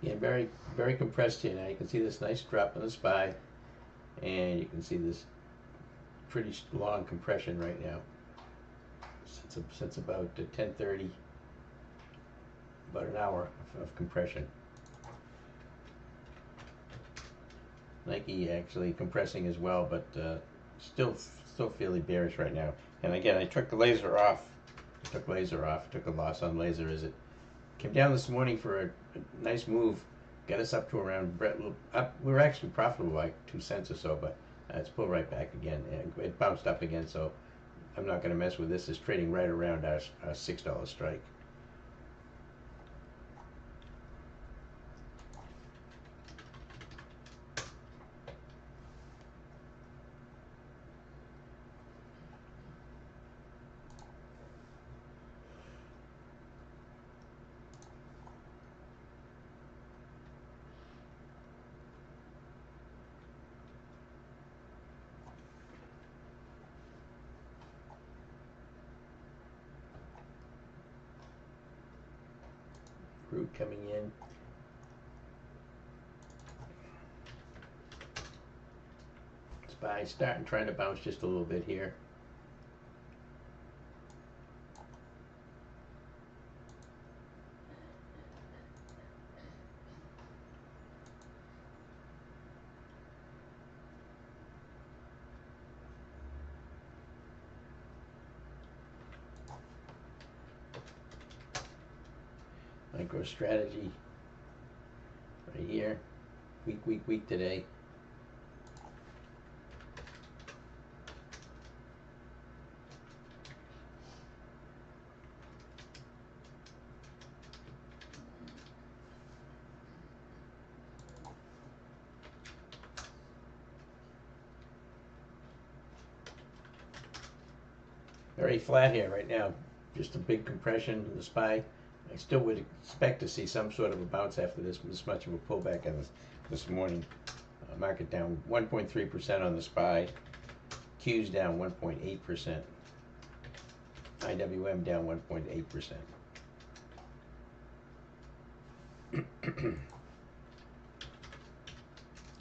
Yeah, very compressed here now. You can see this nice drop in the SPY, and you can see this pretty long compression right now. Since about 10:30, about an hour of compression. Nike actually compressing as well, but still fairly bearish right now. And again, I took the laser off. Took a loss on laser as it came down this morning for a nice move. Got us up to around up. We were actually profitable by 2 cents or so, but it's pulled right back again, and it bounced up again. So I'm not going to mess with this. It's trading right around our $6 strike. Root coming in. SPY starting, trying to bounce just a little bit here. MicroStrategy right here. Weak today. Very flat here right now. Just a big compression in the SPY. I still would expect to see some sort of a bounce after this much of a pullback on this morning. Market down 1.3% on the SPY. Q's down 1.8%. IWM down 1.8%.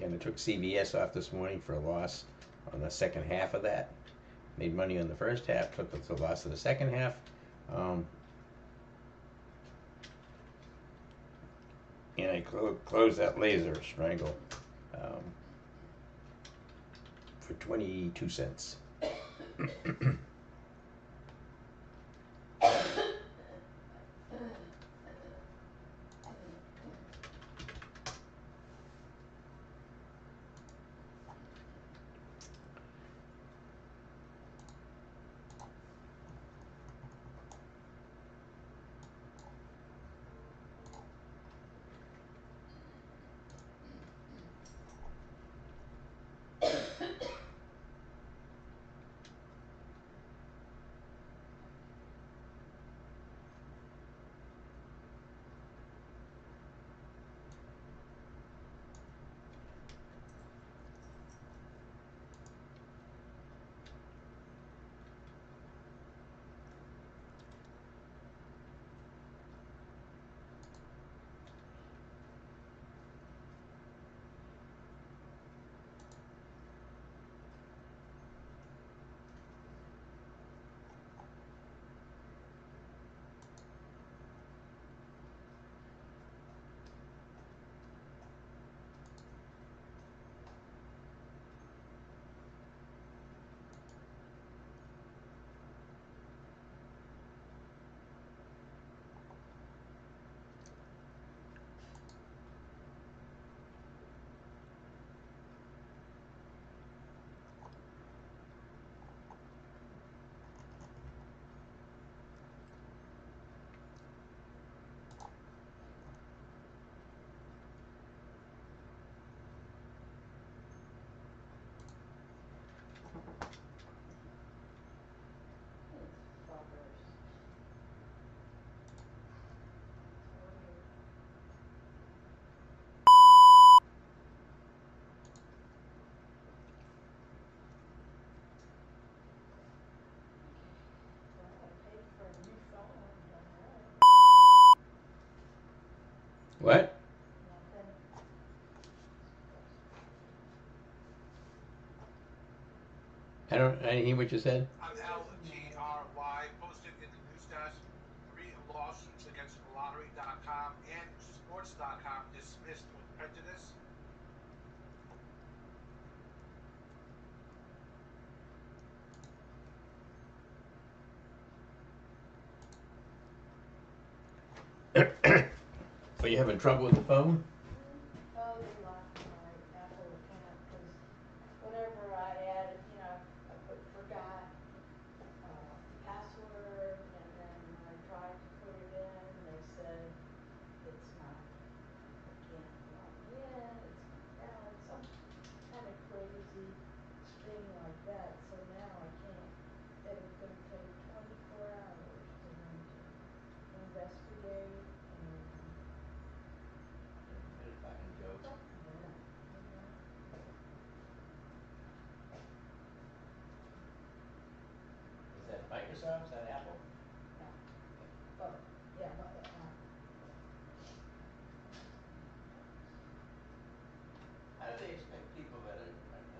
And I took CVS off this morning for a loss on the second half of that. Made money on the first half, took the loss of the second half. And I closed that laser strangle for 22 cents. What? I didn't hear what you said. On LTRY, posted in the news desk, three lawsuits against Lottery.com and Sports.com dismissed with prejudice. Are you having trouble with the phone? Oh, they locked my Apple account because whenever I added, forgot password, and then when I tried to put it in, they said it's not, I can't log in, it's not valid, some kind of crazy thing like that. So now I can't, and it's going to take 24 hours for them to investigate and What a fucking joke. fuck them. Is that Microsoft? Is that Apple? Yeah. Oh, yeah, but Apple. How do they expect people that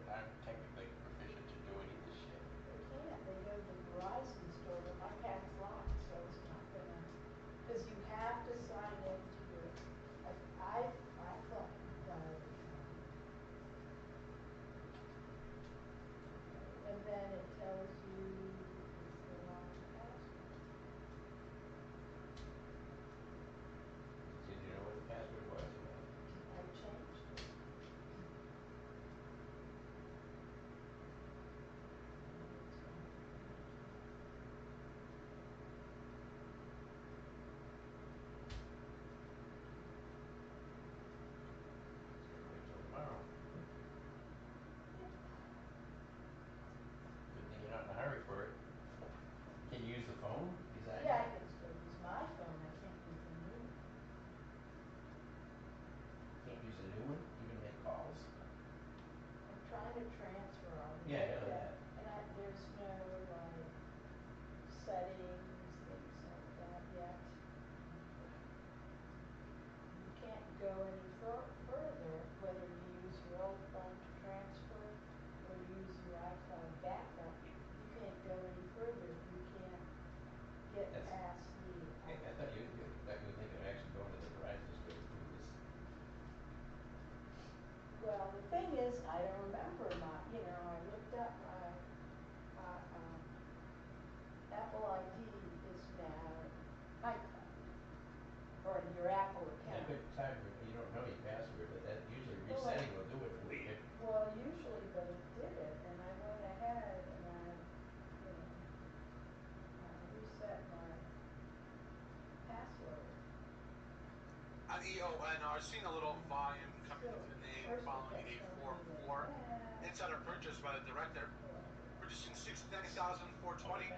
aren't technically proficient to do any of this shit? They can't. They go to the Verizon store, but my pad's locked, so it's not gonna. Because you have to sign into your. I thought that. And then it tells you it's the wrong password. Did you know what the password was or what? I changed it. Just gotta wait till tomorrow. Good thing you're not in a hurry for it. Can you use the phone beside Yeah, you? I can still use my phone. I can't use the new one. Can't use a new one, even make calls? I'm trying to transfer all the Yeah, I know data, that. and there's no like settings, things like that yet. You can't go any further, whether you use your old phone to transfer or use your iCloud backup. You can't go any further. You can't get That's, past the. I thought you were thinking of actually going to the Verizon store to do this. Well, the thing is, I don't remember my. I looked up my Apple ID is now iCloud or your Apple Yeah, account. but it's hard to, you don't know your password, but that usually Well, resetting will do it for you. Well, usually, but it did it, and I went ahead and I reset my password. On EONR, seeing a little volume coming Still, into the name first it following kept a telling me that 4-4 that. insider purchase by the director, purchasing 69,420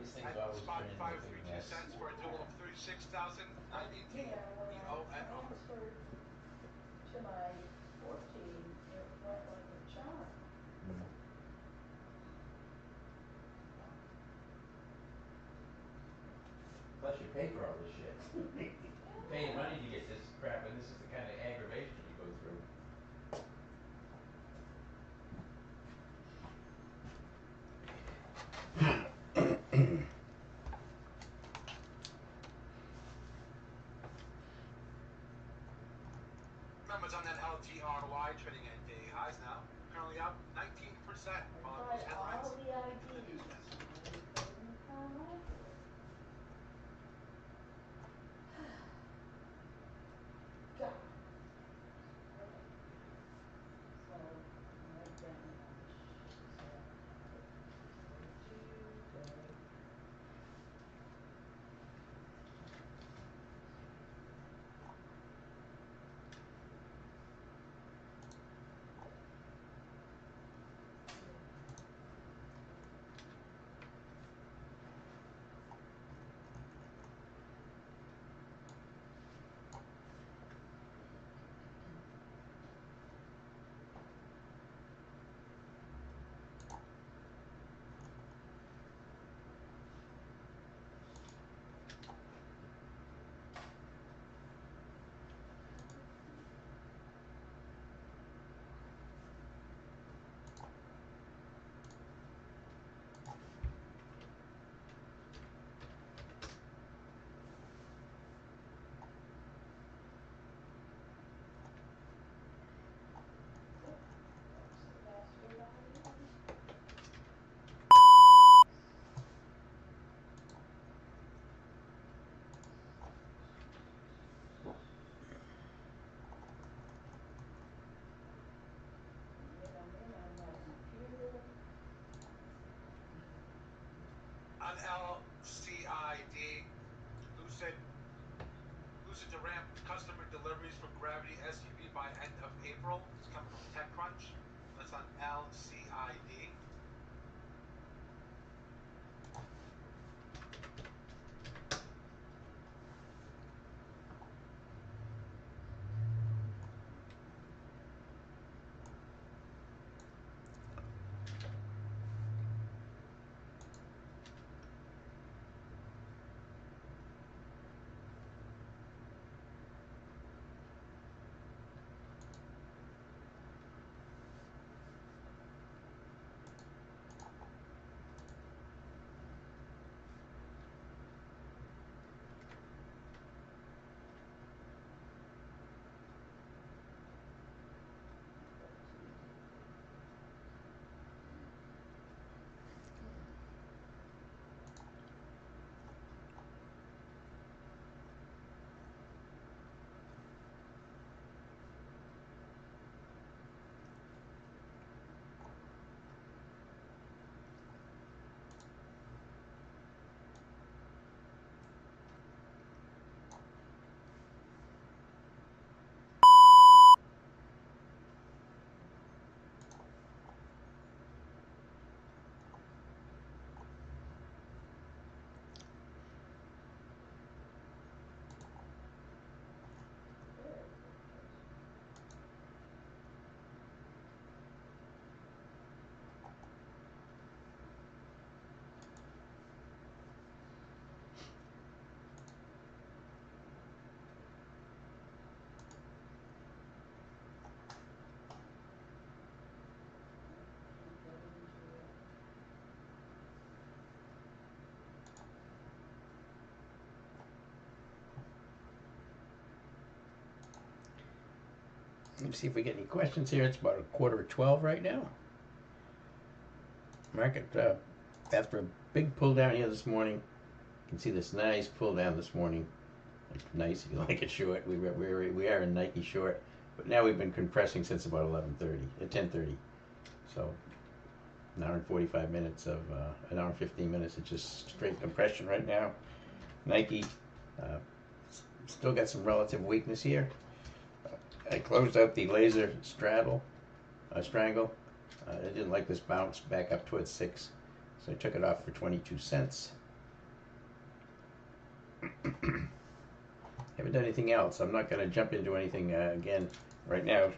These things at always spot turn into a big 532 mess. cents for a total of 36,918 But, when I EONR. transferred to my 14, it went like a charm. Mm. Plus you pay for all this shit. You pay your money to get this crap, and this is the kind of aggravation you go through. Members on that LTRY trading at day highs now, currently up 19%, I following tried those headlines all the into the news IDs, desk. and they couldn't come up with. God. Okay. So, right down much. So, Tuesday. LCID, Lucid, Lucid to ramp customer deliveries for Gravity SUV by end of April. It's coming from TechCrunch. That's on LCID. Let me see if we get any questions here. It's about 11:45 right now. Market, after a big pull down here this morning, you can see this nice pull down this morning. Like, nice if you like it short. We are in Nike short, but now we've been compressing since about 11:30, 10:30. So an hour and 45 minutes of an hour and 15 minutes of just straight compression right now. Nike uh, still got some relative weakness here. I closed out the laser strangle. I didn't like this bounce back up towards 6, so I took it off for 22 cents. Haven't done anything else. I'm not going to jump into anything again right now,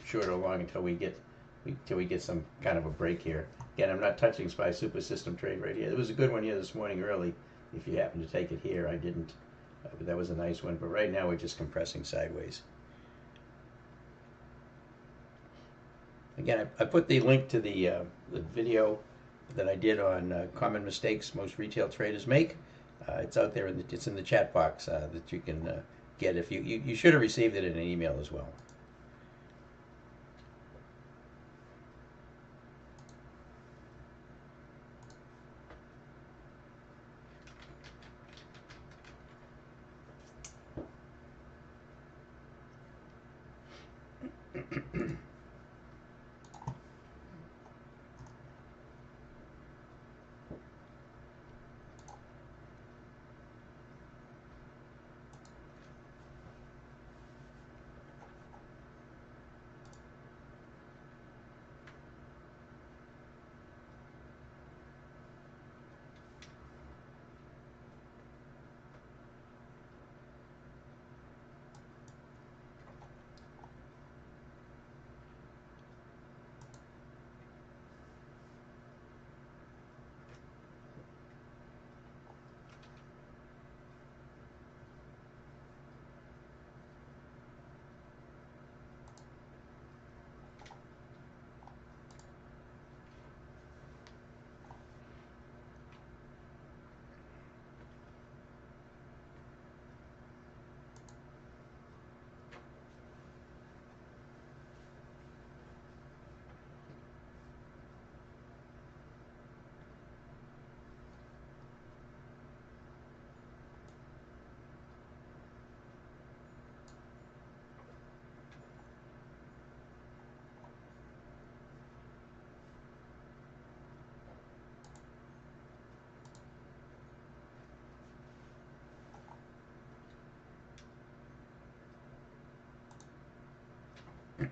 short or long, until we get some kind of a break here. Again, I'm not touching SPY Super System trade right here. It was a good one here this morning early. If you happen to take it here, I didn't, but that was a nice one. But right now we're just compressing sideways. Again, I put the link to the video that I did on common mistakes most retail traders make. It's out there, it's in the chat box that you can get. If you should have received it in an email as well. Well,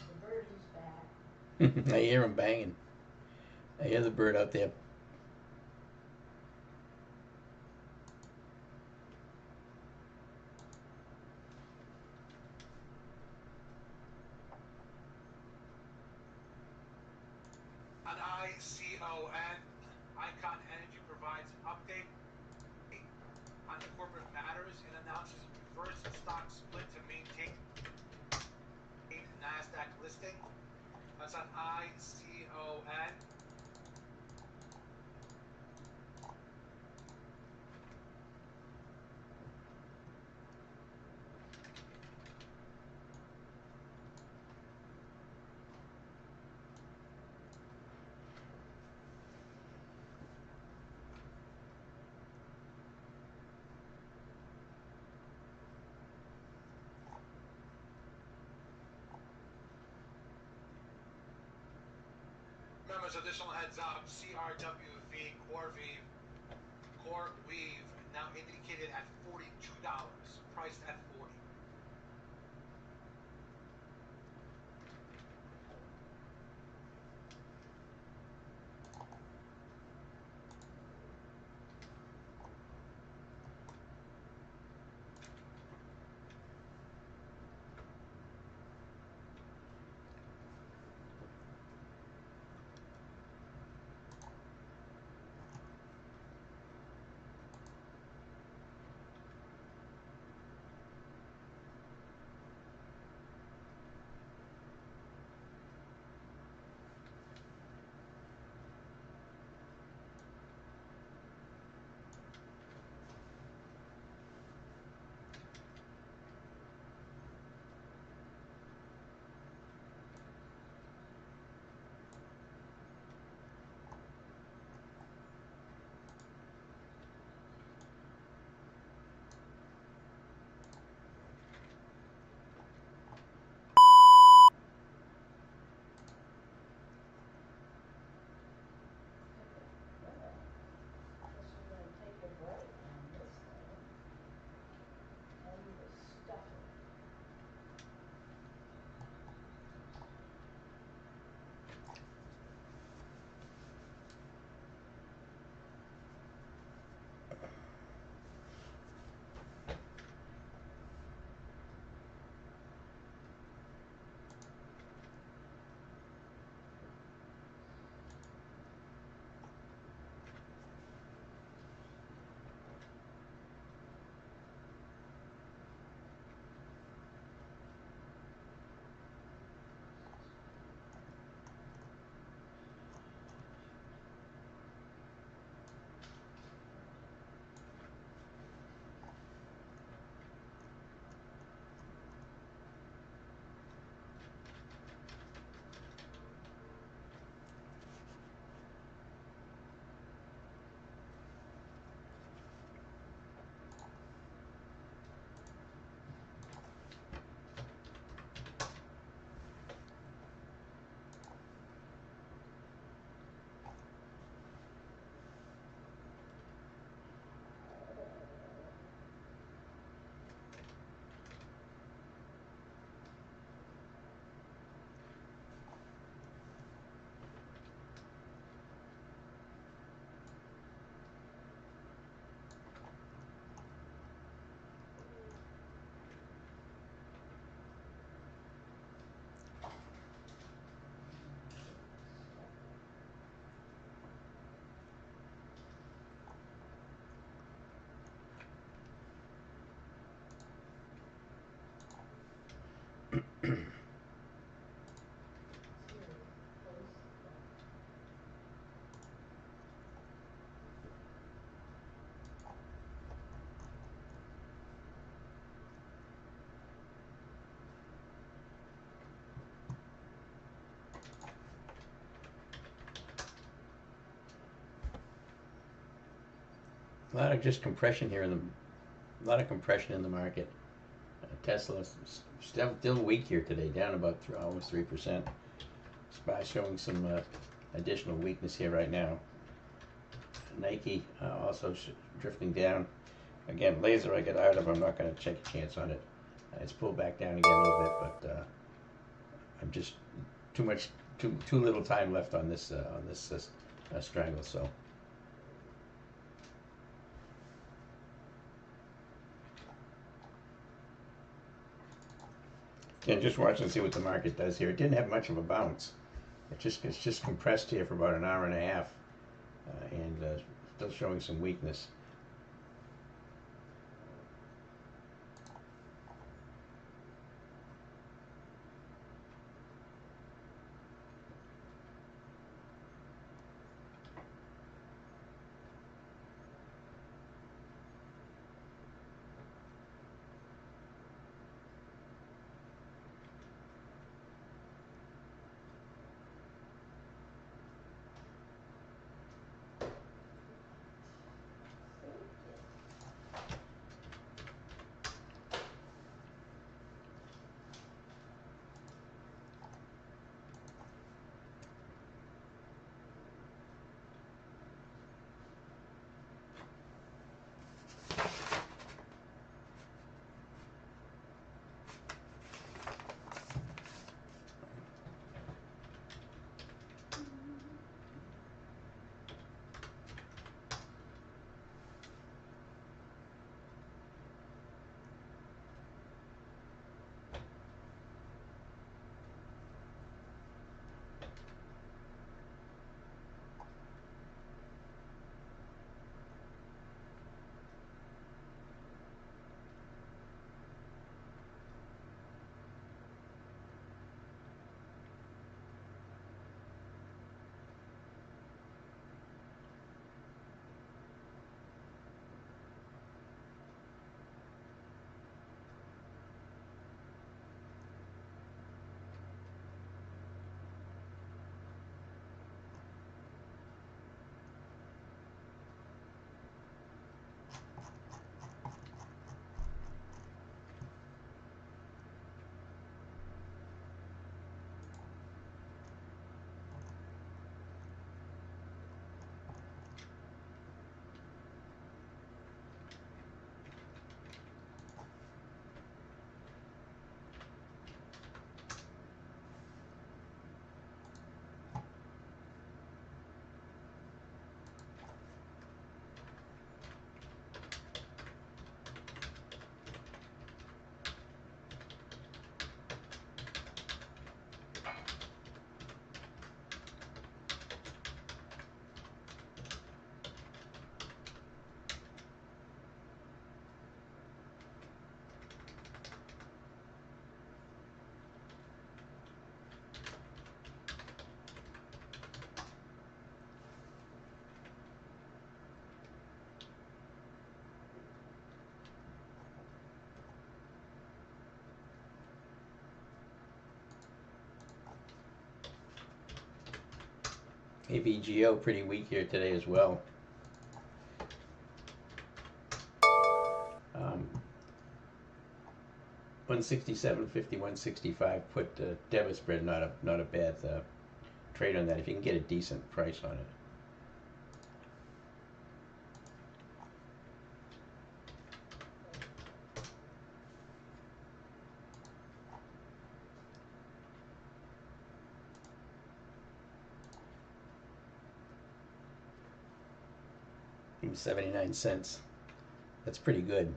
the birdie's back. I hear him banging. I hear the bird out there. On ICON, Icon Energy provides update on corporate matters and announces reverse stock split to maintain NASDAQ listing. That's on ICON. Members, additional heads up, CRWV, Core Weave, now indicated at $42, priced at 40. A lot of just compression here a lot of compression in the market. Tesla's still weak here today, down about almost 3%. SPY showing some additional weakness here right now. Nike also drifting down. Again, laser I got out of. I'm not going to take a chance on it. It's pulled back down again a little bit, but I'm just too little time left on this strangle. So. Yeah, just watch and see what the market does here. It didn't have much of a bounce. It's just compressed here for about an hour and a half, and still showing some weakness. AVGO pretty weak here today as well. 167.50, 165. Put debit spread, not a bad trade on that if you can get a decent price on it. Even 79 cents. That's pretty good.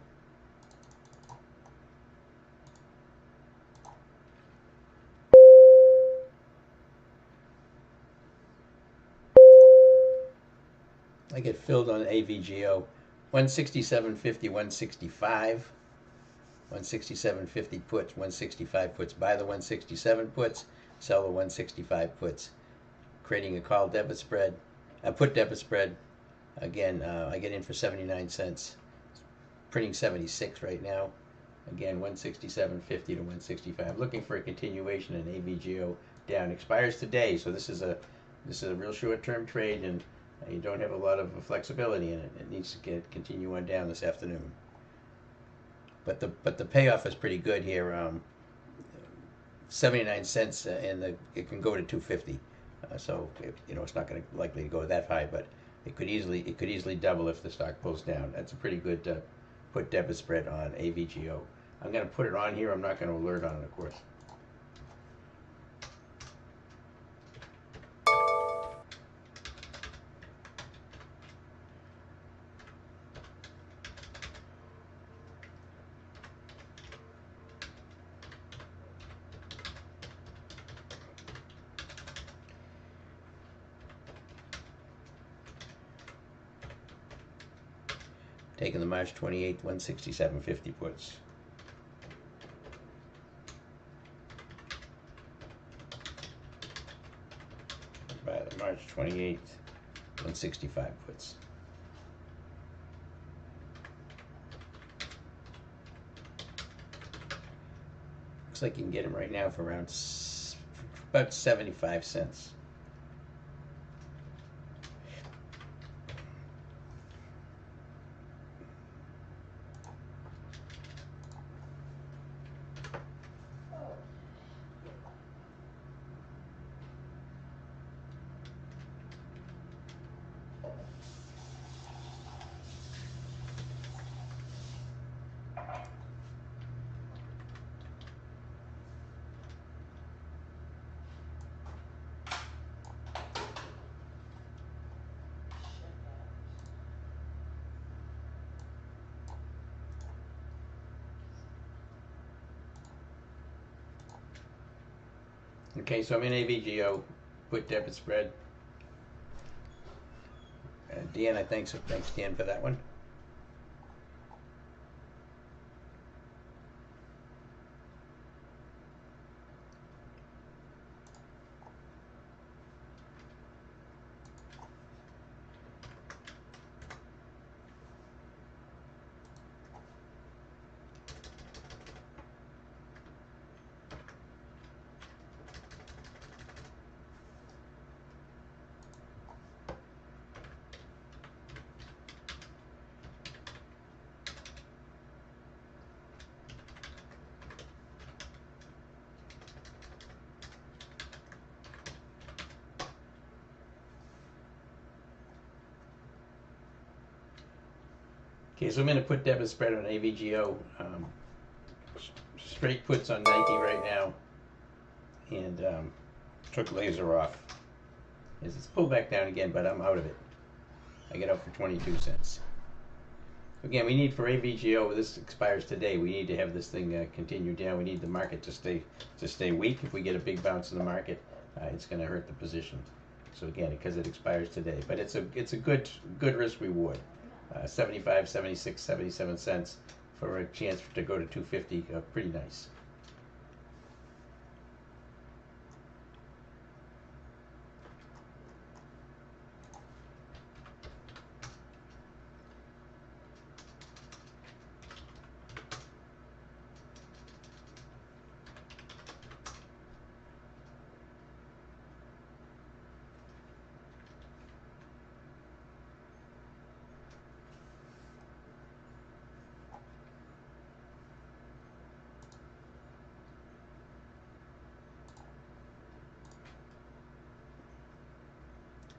I get filled on AVGO. 167.50, 165. 167.50 puts, 165 puts. Buy the 167 puts, sell the 165 puts, creating a call debit spread, a put debit spread. Again, I get in for 79 cents, printing 76 right now. Again, 167.50 to 165. I'm looking for a continuation in AVGO down. Expires today, so this is a real short-term trade, and you don't have a lot of flexibility in it. It needs to continue on down this afternoon. But the payoff is pretty good here. 79 cents, and it can go to 250. So it's not going to likely to go that high, but it could easily double if the stock pulls down. That's a pretty good put debit spread on AVGO. I'm going to put it on here. I'm not going to alert on it, of course. Taking the March 28th 167.50 puts. By the March 28th 165 puts. Looks like you can get them right now for around about 75 cents. Okay, so I'm in AVGO, put debit spread. Deanna, thanks Dan for that one. Okay, so I'm going to put debit spread on AVGO. Straight puts on 90 right now, and took laser off. It's pulled back down again, but I'm out of it. I get out for 22 cents. Again, we need for AVGO, this expires today, we need to have this thing continue down. We need the market to stay weak. If we get a big bounce in the market, it's going to hurt the position. So again, because it expires today, but it's a good risk reward. 75, 76, 77 cents for a chance to go to 250, pretty nice.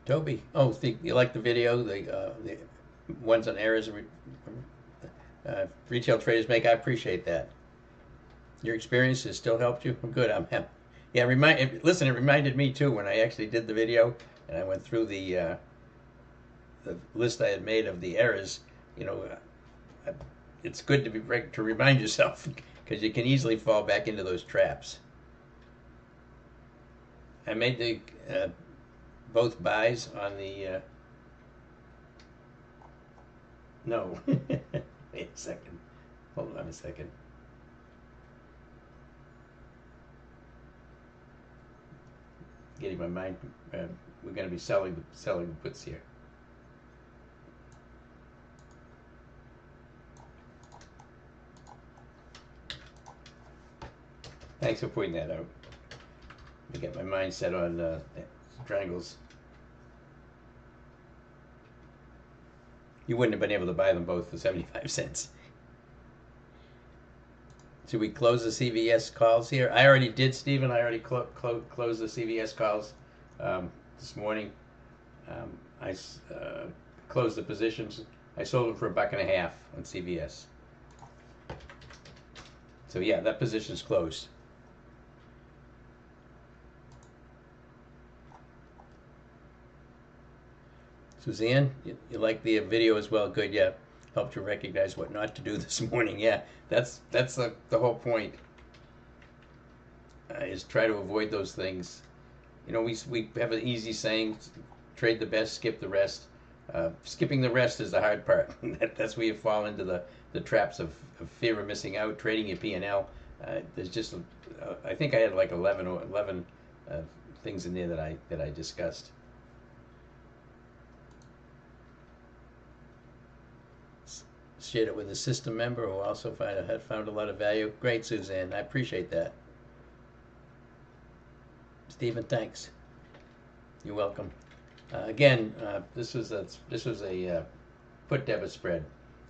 Toby, oh, you like the video? The ones on errors retail traders make. I appreciate that. Your experience has still helped you. Good. I'm happy. Yeah, listen, it reminded me too when I actually did the video and I went through the list I had made of the errors. It's good to remind yourself because you can easily fall back into those traps. I made the both buys on the no. Wait a second. Hold on a second. getting my mind. We're going to be selling the puts here. Thanks for pointing that out. I get my mind set on triangles. You wouldn't have been able to buy them both for 75 cents. Should we close the CVS calls here? I already did, Stephen. I already closed the CVS calls this morning. I closed the positions. I sold them for $1.50 on CVS. So yeah, that position's closed. Suzanne, you like the video as well? Good, yeah. Helped you recognize what not to do this morning. Yeah, that's the whole point. Is try to avoid those things. You know, we have an easy saying: trade the best, skip the rest. Skipping the rest is the hard part. That's where you fall into the traps of fear of missing out, trading your P&L. There's just, I think I had like 11 things in there that I discussed. Shared it with a system member who also had found a lot of value. Great, Suzanne. I appreciate that. Stephen, thanks. You're welcome. Again, this was a put debit spread.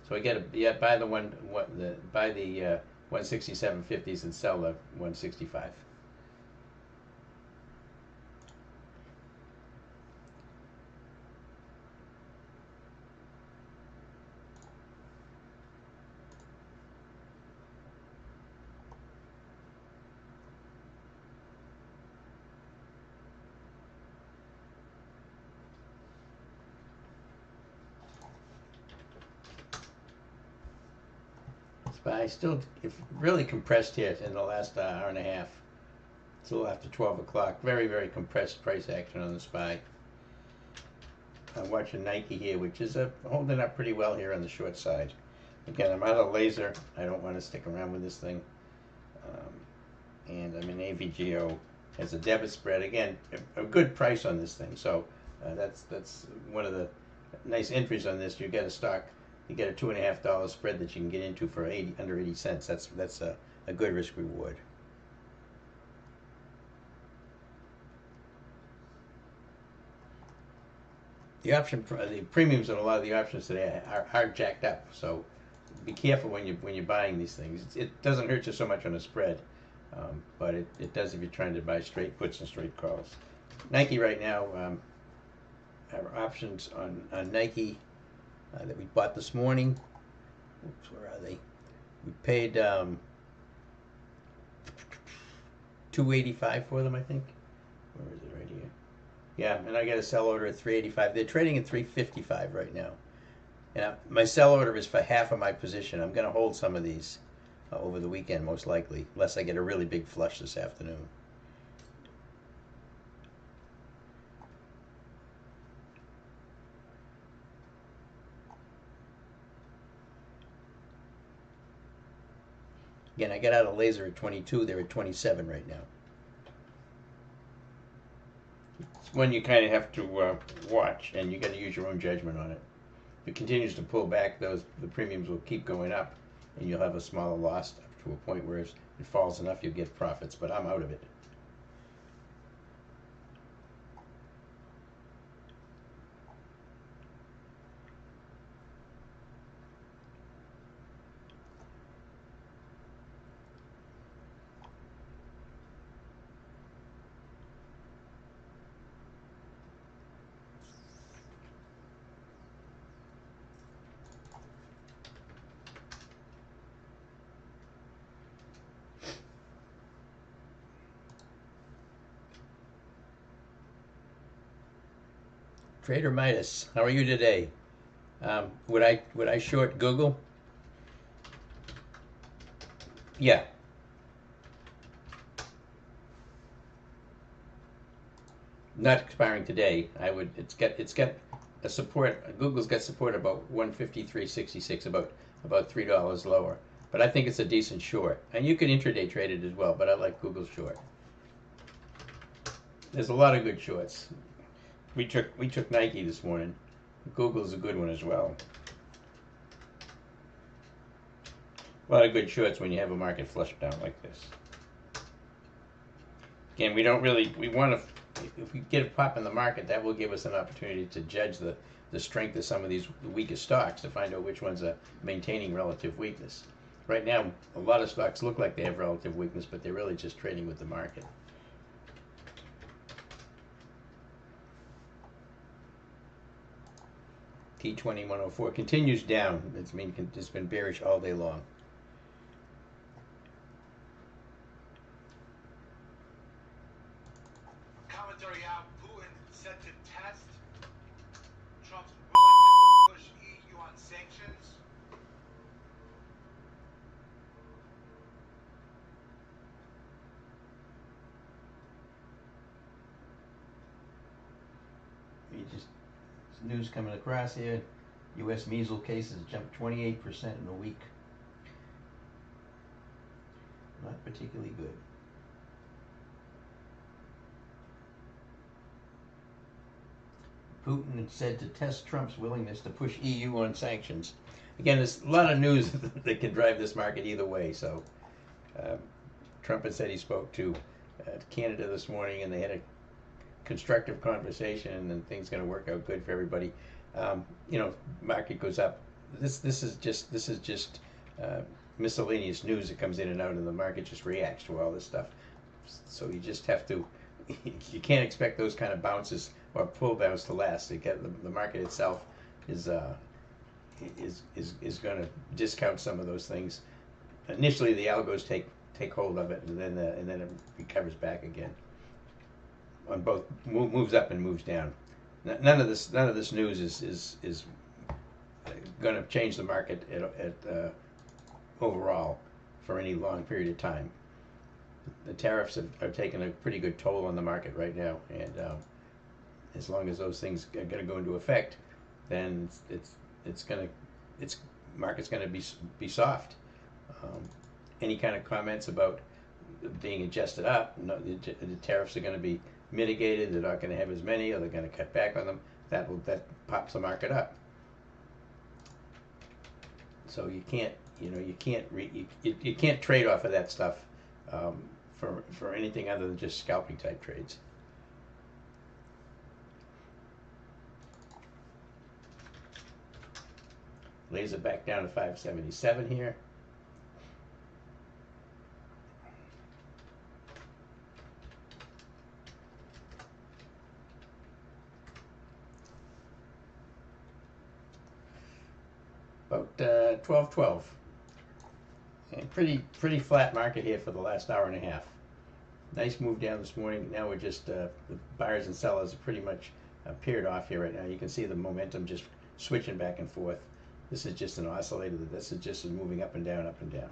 So I get buy the 167.50s and sell the 165. I still really compressed here in the last hour and a half. It's a little after 12 o'clock. Very, very compressed price action on the SPY. I'm watching Nike here, which is holding up pretty well here on the short side. Again, I'm out of laser. I don't want to stick around with this thing. And I'm in AVGO. Has a debit spread. Again, a good price on this thing. So that's one of the nice entries on this. You get a stock. You get a $2.50 spread that you can get into for under 80 cents. That's a good risk reward. The premiums on a lot of the options today are jacked up. So be careful when you're buying these things. It doesn't hurt you so much on a spread, but it does if you're trying to buy straight puts and straight calls. Nike right now, our options on Nike. That we bought this morning. Oops, where are they? We paid $285 for them, I think. Where is it? Right here. Yeah, and I got a sell order at $385. They're trading at $355 right now. And my sell order is for half of my position. I'm going to hold some of these over the weekend, most likely, unless I get a really big flush this afternoon. Again, I got out of laser at 22. They're at 27 right now. It's one you kind of have to watch, and you got to use your own judgment on it. If it continues to pull back, the premiums will keep going up, and you'll have a smaller loss up to a point where if it falls enough, you'll get profits. But I'm out of it. Trader Midas, how are you today? Would I short Google? Yeah. Not expiring today. I would. It's got a support. Google's got support about 153.66, about $3 lower. But I think it's a decent short, and you can intraday trade it as well. But I like Google short. There's a lot of good shorts. We took Nike this morning. Google's a good one as well. A lot of good shorts when you have a market flush down like this. Again, we want to, if we get a pop in the market, that will give us an opportunity to judge the strength of some of these weakest stocks to find out which ones are maintaining relative weakness. Right now, a lot of stocks look like they have relative weakness, but they're really just trading with the market. T20-104 continues down. It's been bearish all day long. Commentary out. Putin set to test Trump's willingness to push EU on sanctions. News coming across here. U.S. measles cases jumped 28% in a week. Not particularly good. Putin is said to test Trump's willingness to push EU on sanctions. Again, there's a lot of news that can drive this market either way. So, Trump had said he spoke to Canada this morning, and they had a constructive conversation, and things going to work out good for everybody. Market goes up. This is just miscellaneous news that comes in and out, and the market just reacts to all this stuff. So you just have to. You can't expect those kind of bounces or pull downs to last. The market itself is going to discount some of those things. Initially, the algos take hold of it, and then it recovers back again. On both moves up and moves down. None of this news is going to change the market at overall for any long period of time. The tariffs are taking a pretty good toll on the market right now, and as long as those things are going to go into effect, then market's going to be soft. Any kind of comments about being adjusted up? No, the tariffs are going to be mitigated. They're not going to have as many, or they're going to cut back on them. That pops the market up. So you can't trade off of that stuff for anything other than just scalping type trades. Laser back down to 577 here. About 12.12. And pretty flat market here for the last hour and a half. Nice move down this morning. Now we're just the buyers and sellers are pretty much paired off here right now. You can see the momentum just switching back and forth. This is just an oscillator. This is just moving up and down, up and down.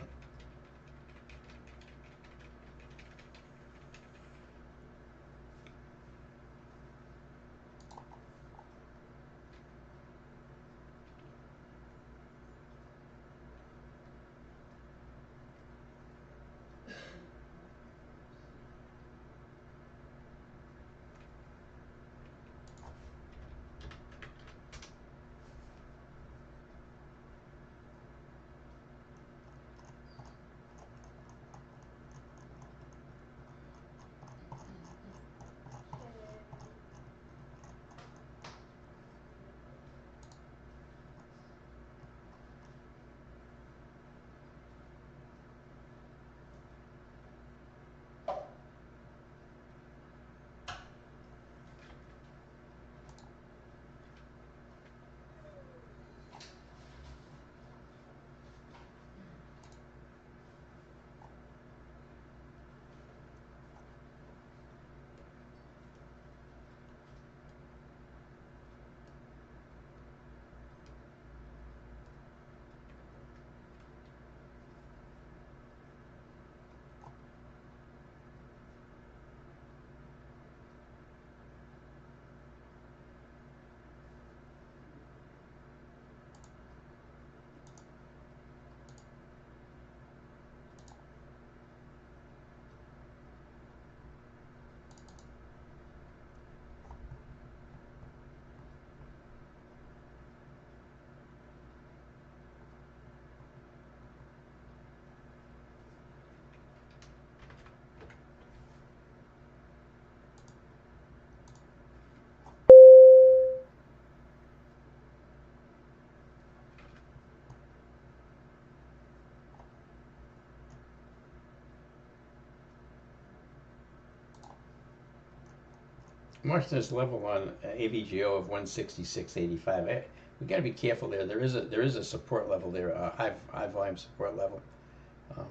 Mark this level on AVGO of 166.85. We got to be careful there. There is a support level there, a high volume support level,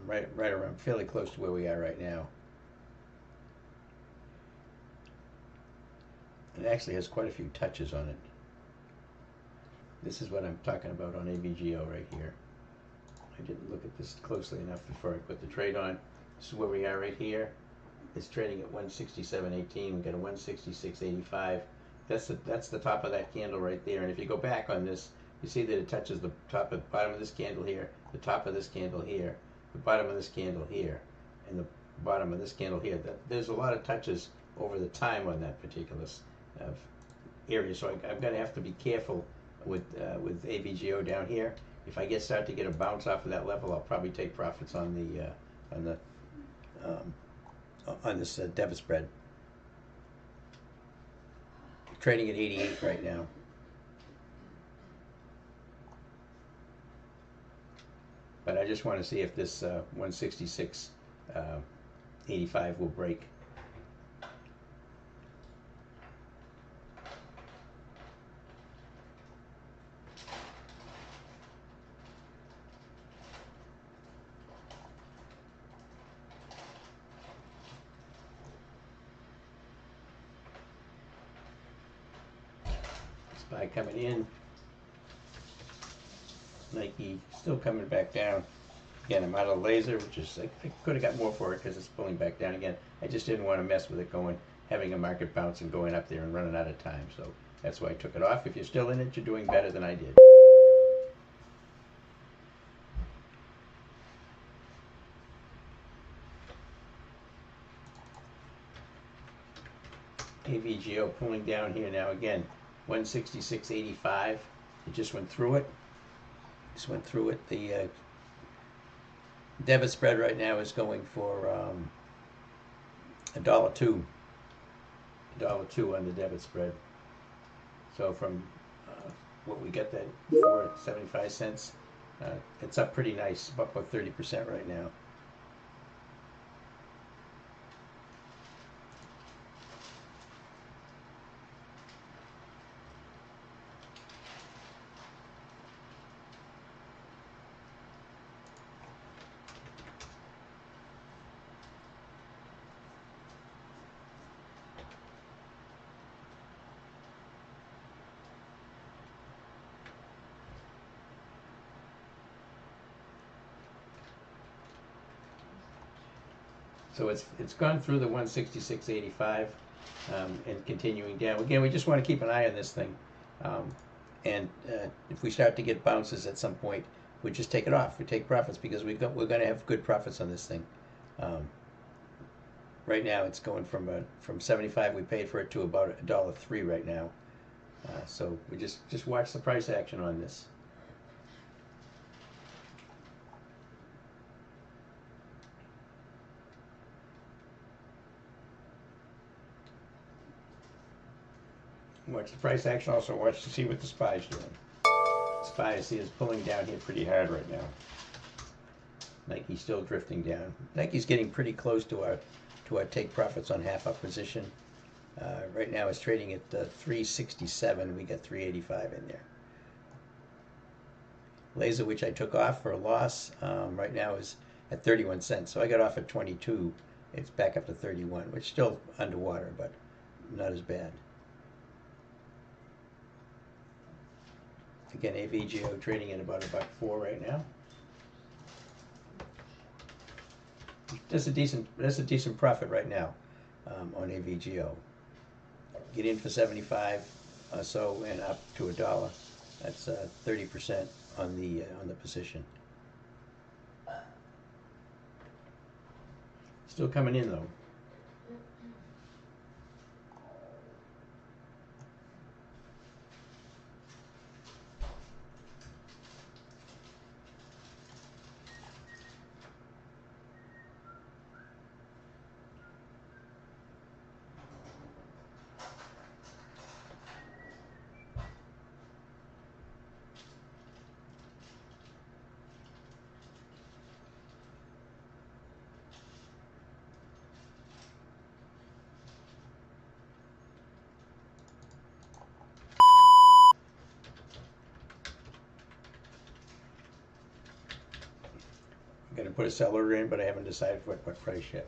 right around fairly close to where we are right now. It actually has quite a few touches on it. This is what I'm talking about on AVGO right here. I didn't look at this closely enough before I put the trade on. This is where we are right here. It's trading at 167.18. We got a 166.85. That's the top of that candle right there. And if you go back on this, you see that it touches the bottom of this candle here, the top of this candle here, the bottom of this candle here, and the bottom of this candle here. There's a lot of touches over the time on that particular area. So I'm going to have to be careful with AVGO down here. If I start to get a bounce off of that level, I'll probably take profits on this debit spread. Trading at 88 right now. But I just want to see if this 166.85 will break. Buy coming in. Nike still coming back down. Again, I'm out of laser, which is, I could have got more for it because it's pulling back down again. I just didn't want to mess with it having a market bounce and going up there and running out of time. So that's why I took it off. If you're still in it, you're doing better than I did. AVGO pulling down here now again. 166.85. It just went through it. The debit spread right now is going for $1.02. $1.02 on the debit spread. So from what we get that for 75 cents, it's up pretty nice, up about 30% right now. So it's gone through the 166.85 and continuing down. Again, we just want to keep an eye on this thing. And if we start to get bounces at some point, we just take it off. We take profits because we're going to have good profits on this thing. Right now, it's going from 75 we paid for it to about $1.03 right now. So we just watch the price action on this. Watch the price action. Also watch to see what the SPY's doing. SPY, I see, is pulling down here pretty hard right now. Nike's still drifting down. Nike's getting pretty close to our take profits on half our position. Right now it's trading at 367. We got 385 in there. Laser, which I took off for a loss, right now is at 31 cents. So I got off at 22. It's back up to 31, which is still underwater, but not as bad. Again, AVGO trading at about $1.04 right now. That's a decent profit right now on AVGO. Get in for 75 or so and up to $1. That's 30% on the position. Still coming in though. I'm gonna put a seller in, but I haven't decided what price yet.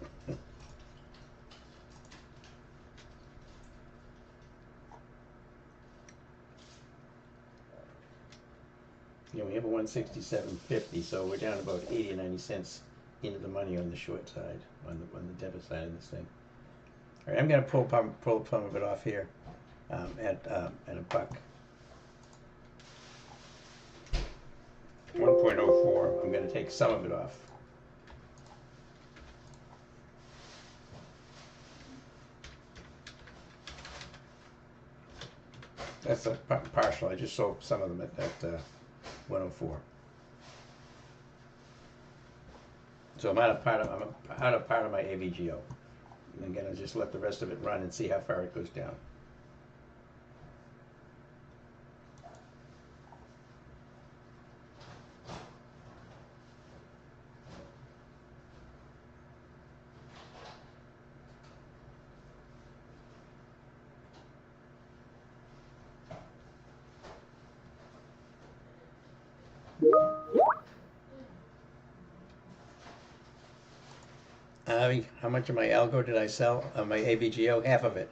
You know, we have a 167.50, so we're down about 80 or 90 cents into the money on the short side, on the debit side of this thing. All right, I'm gonna pull some of it off here at a buck. 1.04. I'm gonna take some of it off. That's a partial. I just sold some of them at 104. So I'm out of part of my AVGO. And again, I'll just let the rest of it run and see how far it goes down. How much of my algo did I sell? My AVGO, half of it.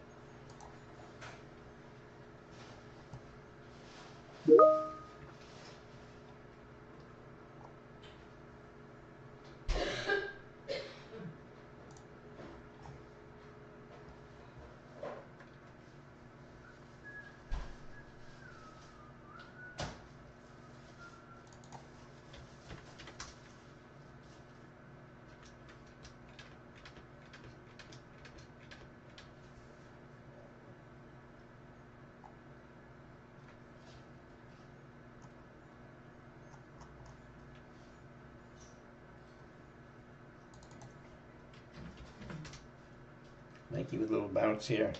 Nike with a little bounce here.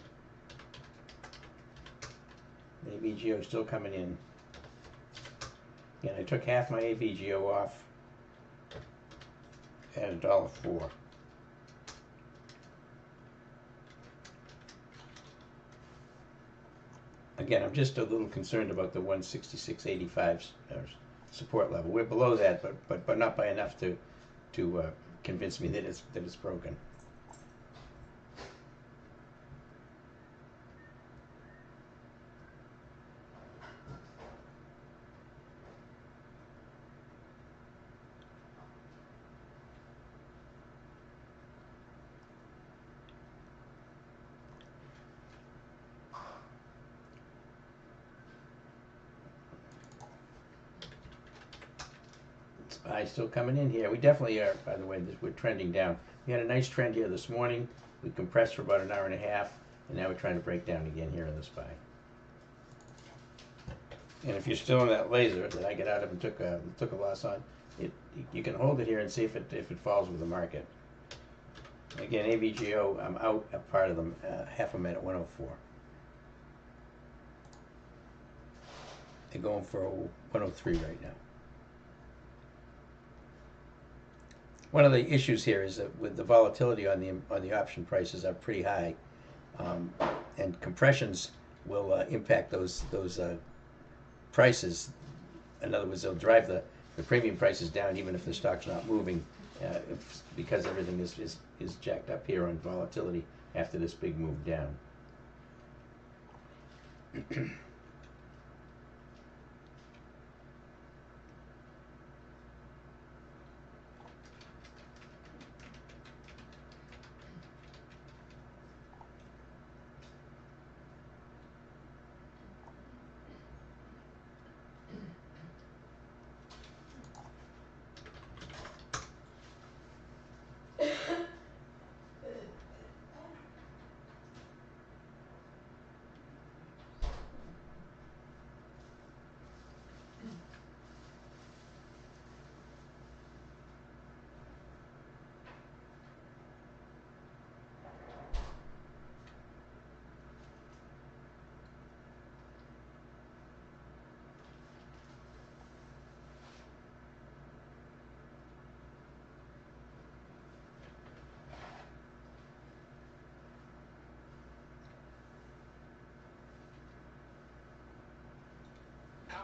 AVGO still coming in. Again, I took half my AVGO off at $1.04. Again, I'm just a little concerned about the 166.85 support level. We're below that, but not by enough to convince me that it's broken. SPY still coming in here. We definitely are, by the way. We're trending down. We had a nice trend here this morning. We compressed for about an hour and a half, and now we're trying to break down again here in the SPY. And if you're still in that laser that I got out of and took a loss on, you can hold it here and see if it falls with the market. Again, AVGO, I'm out a part of them, half a minute, 104. They're going for 103 right now. One of the issues here is that with the volatility on the option prices are pretty high, and compressions will impact those prices. In other words, they'll drive the premium prices down even if the stock's not moving, because everything is jacked up here on volatility after this big move down.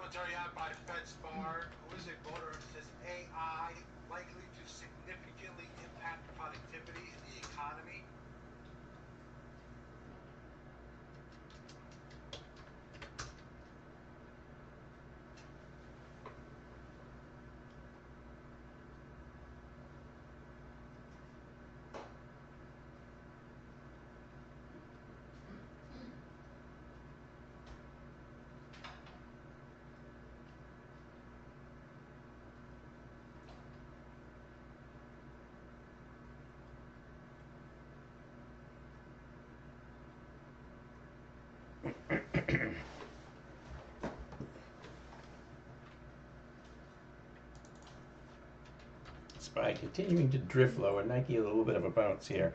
commentary out by FedSpar. Who is a voter? It says AI likely to significantly impact productivity in the economy. SPY continuing to drift lower. Nike a little bit of a bounce here.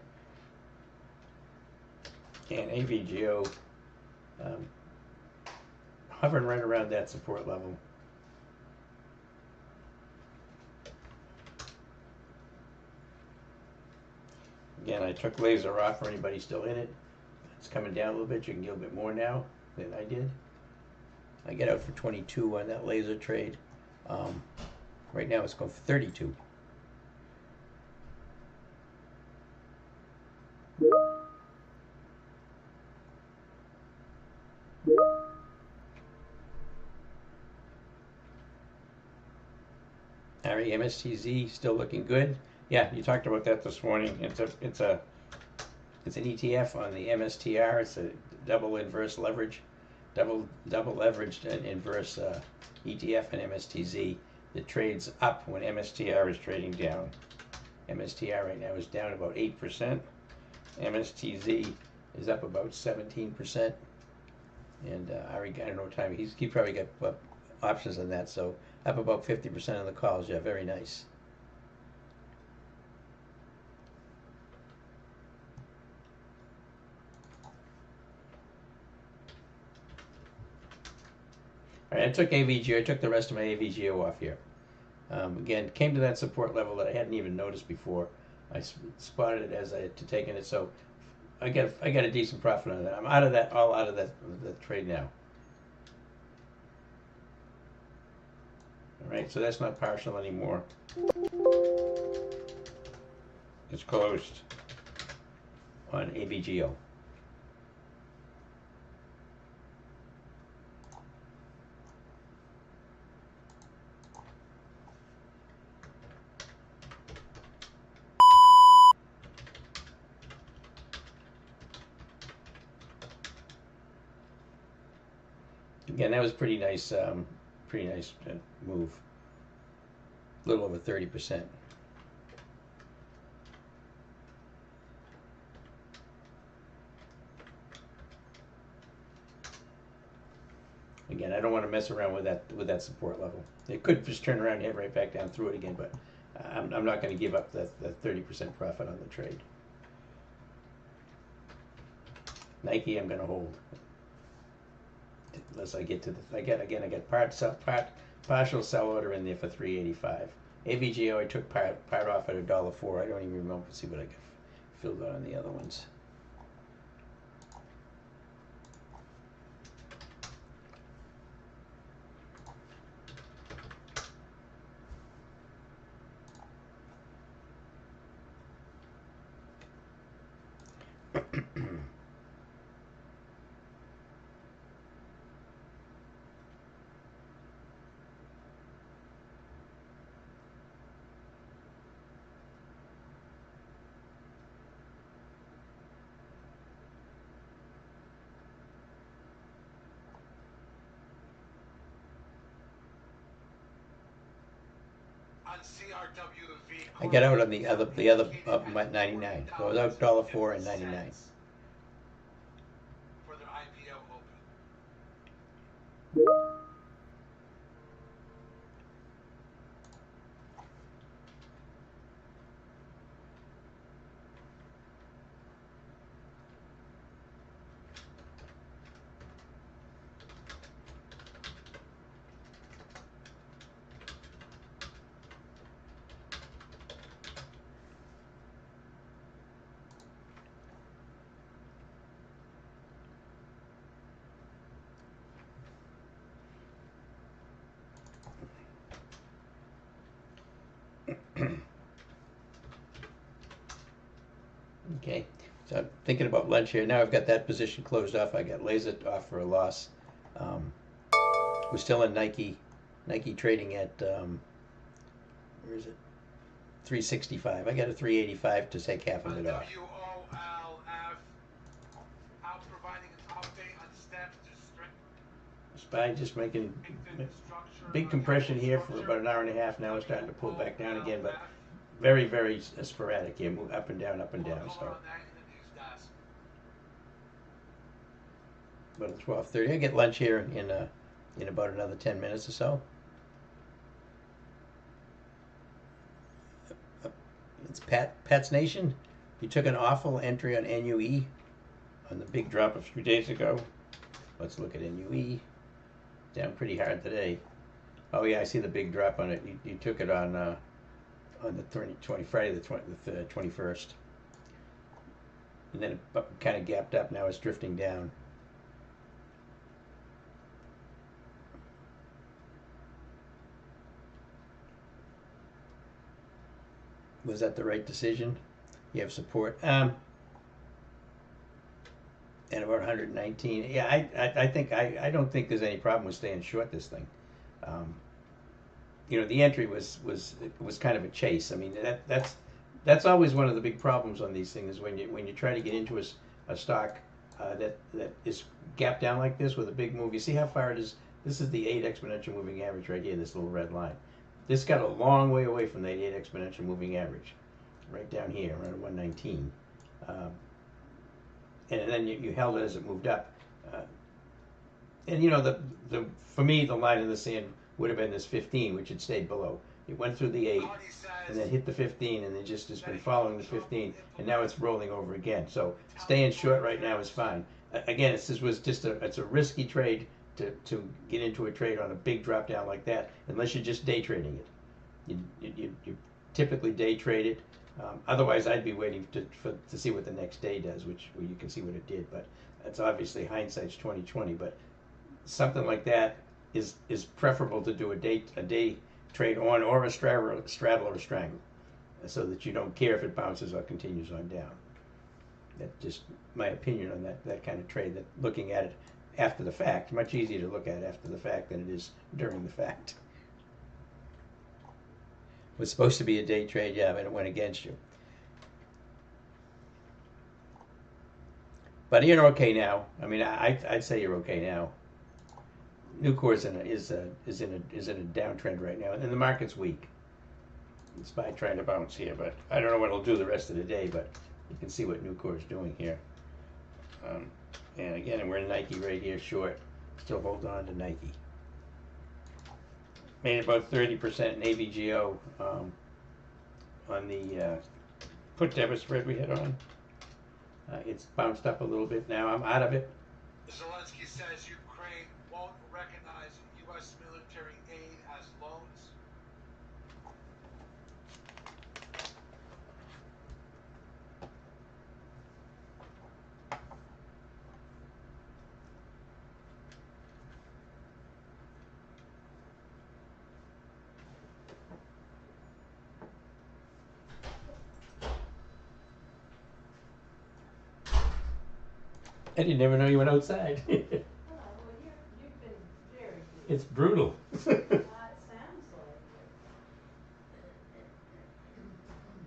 And AVGO hovering right around that support level. Again, I took laser off for anybody still in it. It's coming down a little bit. You can get a bit more now than I did. I get out for 22 on that laser trade. Right now it's going for 32. Harry, MSTZ still looking good. Yeah, you talked about that this morning. It's an ETF on the MSTR. It's a double inverse leverage, double leveraged and inverse ETF and MSTZ that trades up when MSTR is trading down. MSTR right now is down about 8%. MSTZ is up about 17%. And Ari, I don't know what time he probably got options on that, so up about 50% of the calls. Yeah, very nice. All right, I took AVGO. I took the rest of my AVGO off here. Again, came to that support level that I hadn't even noticed before. I spotted it as I had taken it, so I got a decent profit on that. I'm out of that, all out of that trade now. All right, so that's not partial anymore. It's closed on AVGO. Again, that was pretty nice move. A little over 30%. Again, I don't want to mess around with that support level. It could just turn around and head right back down through it again, but I'm not going to give up that 30% profit on the trade. Nike, I'm going to hold unless I get to the. I get partial sell order in there for 385. AVGO, I took part off at $1.04. I don't even remember. See what I got filled out on the other ones. On CRWV, I got out on the other up at 99. So I was out $1.04 and 99. For their IPO open. Okay, so I'm thinking about lunch here. Now I've got that position closed off. I got laser off for a loss. We're still in Nike. Nike trading at where is it? 365. I got a 385 to take half of it off. WOLF out providing an update on steps to SPY just making strengthen structure. big compression here for about an hour and a half. Now it's starting to pull back down again, but very, very sporadic here. Move up and down, up and down. So about 12:30. I get lunch here in about another 10 minutes or so. It's Pat's Nation. You took an awful entry on NUE on the big drop a few days ago. Let's look at NUE. Down pretty hard today. Oh yeah, I see the big drop on it. You took it on the Friday the 21st. And then it kind of gapped up. Now it's drifting down. Was that the right decision? You have support. And about 119. Yeah, I think I don't think there's any problem with staying short this thing. You know, the entry was kind of a chase. I mean, that's always one of the big problems on these things when you try to get into a stock that is gapped down like this with a big move. You see how far it is? This is the 8 exponential moving average right here. This little red line. This got a long way away from that 8 exponential moving average, right down here, around 119. And then you held it as it moved up. And you know, for me, the line in the sand would have been this 15, which had stayed below. It went through the 8, and then hit the 15, and then just has been following the 15, and now it's rolling over again. So staying short right now is fine. Again, it's a risky trade to get into a trade on a big drop down like that, unless you're just day trading it. You typically day trade it. Otherwise, I'd be waiting to see what the next day does, where you can see what it did. But that's obviously hindsight's 20/20. But something like that is preferable to do a day trade on, or a straddle or a strangle, so that you don't care if it bounces or continues on down. That's just my opinion on that kind of trade. That looking at it after the fact, much easier to look at after the fact than it is during the fact. It was supposed to be a day trade, yeah, but it went against you. But you're okay now. I mean, I'd say you're okay now. Nucor is in a downtrend right now, and the market's weak. It's by trying to bounce here, but I don't know what it'll do the rest of the day. But you can see what Nucor is doing here. And again, we're in Nike right here, short. Still hold on to Nike. Made about 30% in AVGO on the put debit spread we had on. It's bounced up a little bit now. I'm out of it. Zelensky says Ukraine won't recognize U.S. military aid as loans. I didn't ever know you went outside. Oh, well, you've been very good. It's brutal. It sounds like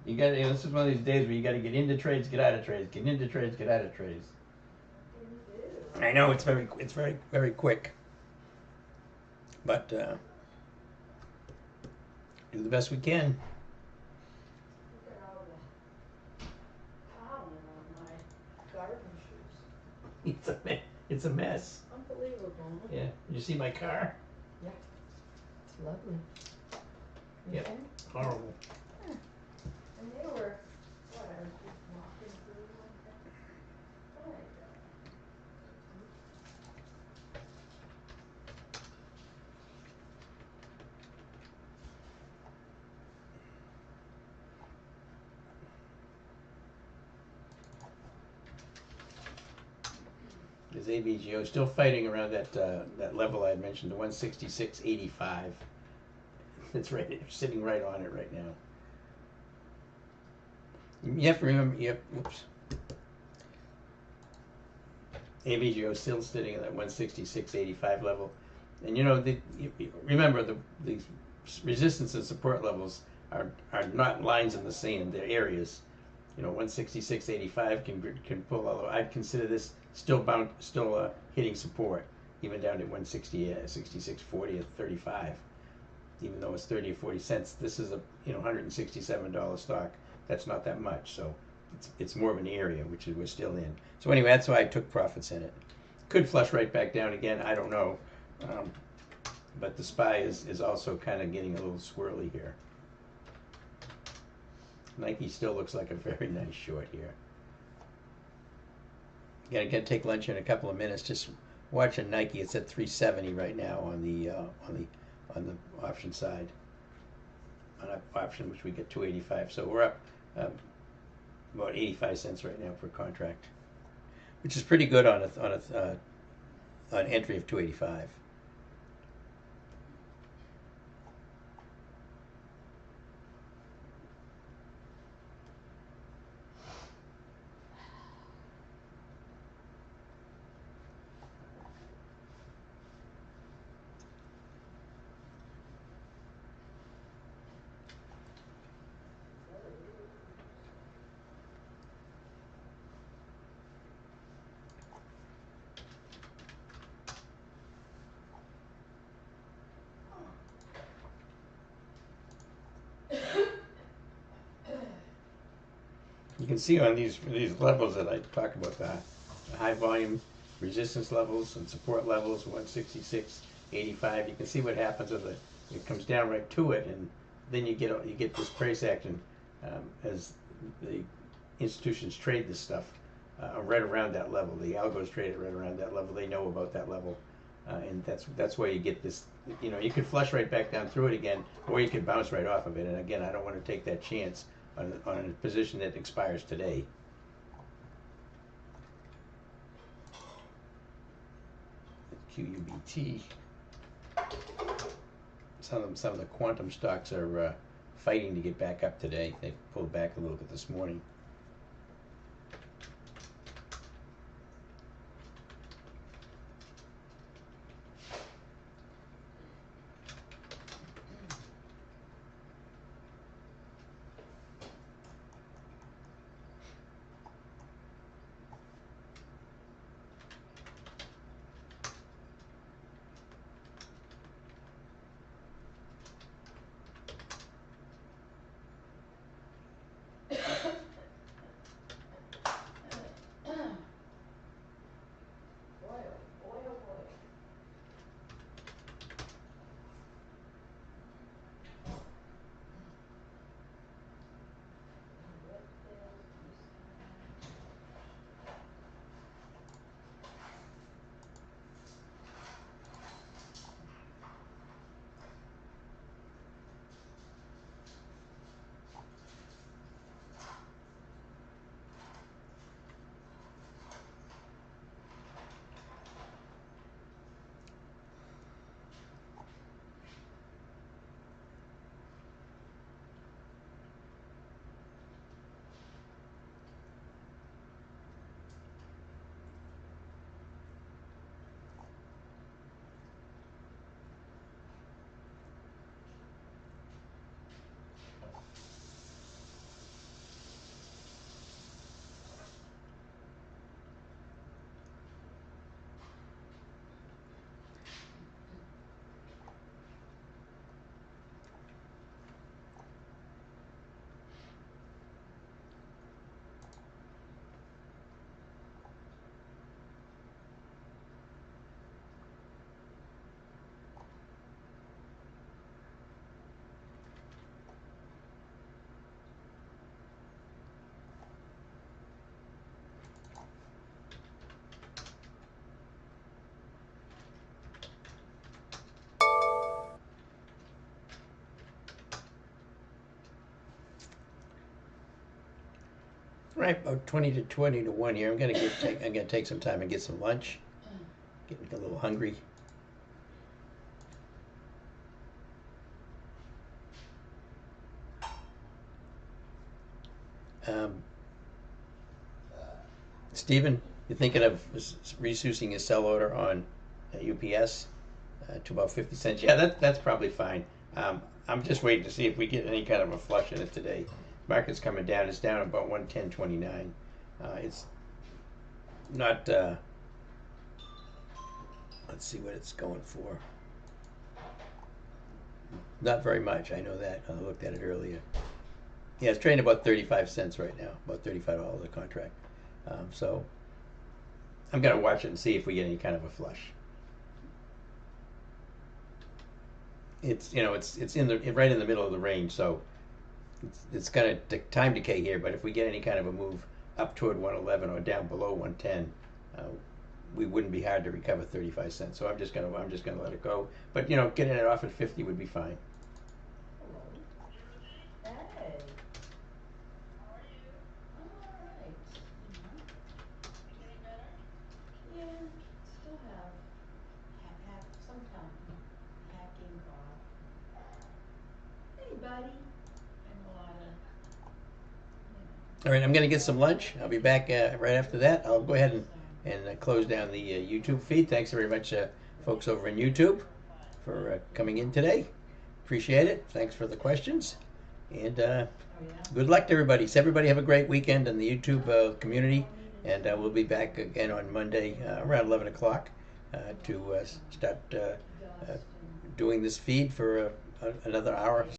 it. This is one of these days where you got to get into trades, get out of trades, get into trades, get out of trades. What do you do? I know it's very, very quick, but do the best we can. Look at all the pollen on my garden shoes. It's a mess. Unbelievable, huh? Yeah. Did you see my car? Yeah. It's lovely. You Yep. think? Horrible. And they were, what, I was just walking through one day. Oh my God. Is ABGO still fighting around that level I had mentioned, the 166.85? It's right, sitting right on it right now. You have to remember. Oops. AVGO still sitting at that 166.85 level. And you know, remember the resistance and support levels are not lines in the sand, they're areas. You know, 166.85 can pull, although I'd consider this still hitting support, even down to 160, 66.40 at 35. Even though it's 30 or 40 cents, this is a $167 stock. That's not that much, so it's more of an area which we're still in. So anyway, that's why I took profits in it. Could flush right back down again, I don't know. But the SPY is also kind of getting a little swirly here. Nike still looks like a very nice short here. Gonna take lunch in a couple of minutes. Just watching Nike. It's at 370 right now on the option side. On an option which we get 285. So we're up about 85 cents right now per contract, which is pretty good on an entry of 285. You can see on these levels that I talk about, the high volume resistance levels and support levels, 166.85. You can see what happens with it comes down right to it, and then you get this price action as the institutions trade this stuff right around that level. The algos trade it right around that level. They know about that level, and that's why you get this. You know, you could flush right back down through it again, or you could bounce right off of it. And again, I don't want to take that chance on a position that expires today. QUBT. Some of the quantum stocks are fighting to get back up today. They pulled back a little bit this morning. Right, about 20 to 1 here. I'm gonna take some time and get some lunch. Getting a little hungry. Stephen, You're thinking of reducing your sell order on UPS to about 50 cents. Yeah, that's probably fine. I'm just waiting to see if we get any kind of a flush in it today. Market's coming down. It's down about 110.29. It's not. Let's see what it's going for. Not very much. I know that. I looked at it earlier. Yeah, it's trading about 35 cents right now. About $35 a contract. So I'm gonna watch it and see if we get any kind of a flush. It's it's in the right in the middle of the range, so it's gonna time decay here. But if we get any kind of a move up toward 111 or down below 110, we wouldn't be hard to recover 35 cents. So I'm just gonna let it go. But getting it off at 50 would be fine. Hello. Hey. How are you? I'm alright. Getting better? Yeah, still have some kind of hacking cough. Hey, buddy. And a lot of, All right, I'm gonna get some lunch. I'll be back right after that. I'll go ahead and close down the YouTube feed. Thanks very much, folks over in YouTube, for coming in today. Appreciate it. Thanks for the questions. And good luck to everybody. So everybody have a great weekend in the YouTube community. And we'll be back again on Monday around 11 o'clock to start doing this feed for another hour.